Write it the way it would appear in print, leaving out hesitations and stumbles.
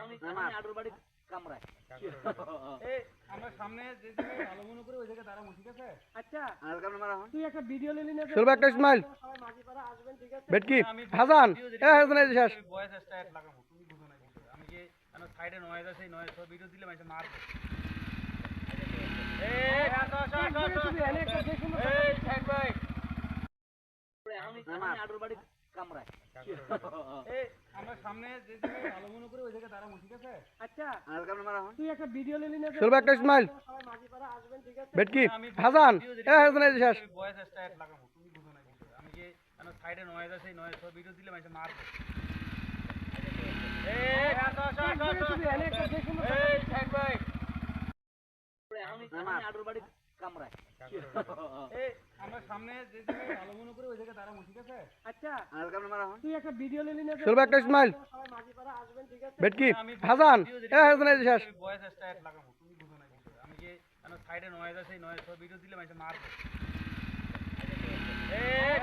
আমি আডুর বাড়ি কামরায় এই আমরা সামনে যে জায়গায় ভালো মনে করি ওই জায়গায় দাঁড়াবো, ঠিক আছে? আচ্ছা তুই একটা ভিডিও নিলি না শুরু একটা স্মাইল সবাই মাঝিপাড়া আসবেন, ঠিক আছে? বেটকি হাসান হাসান এই শেষ ভয়েস স্টার্ট লাগাবো, তুমি বুঝো না কিছু। আমি কি সাইডে নয়েজ আছে, এই নয়েজ সব ভিডিও দিলে মানে মারবো। এই আসো আসো আসো আসো, এই সাইড ভাই, আমি আডুর বাড়ি কামরায় এই আমরা সামনে যে জায়গায় ভালো মনে করি ওই জায়গায় দাঁড়াবো, ঠিক আছে? আচ্ছা তুই একটা ভিডিও নিলি না শুরু একটা স্মাইল সবাই মাঝিপাড়া আসবেন, ঠিক আছে? বেটকি হাসান হাসান এই শেষ ভয়েস স্টার্ট লাগাবো, তুমি বুঝো না কিছু। আমি কি সাইডে নয়েজ আছে, এই নয়েজ সব ভিডিও দিলে মানে মারবো। এই আসো আসো আসো আসো, এই সাইড ভাই, আমি আডুর বাড়ি কামরায় এই আমরা সামনে যে জায়গায় ভালো মনে করি ওই জায়গায় দাঁড়াবো, ঠিক আছে? আচ্ছা তুই একটা ভিডিও নিলি না শুরু একটা স্মাইল সবাই মাঝিপাড়া আসবেন, ঠিক আছে? বেটকি হাসান হাসান এই শেষ ভয়েস স্টার্ট লাগাবো, তুমি বুঝো না কিছু। আমি কি সাইডে নয়েজ আছে, এই নয়েজ সব ভিডিও দিলে মানে মারবো। এই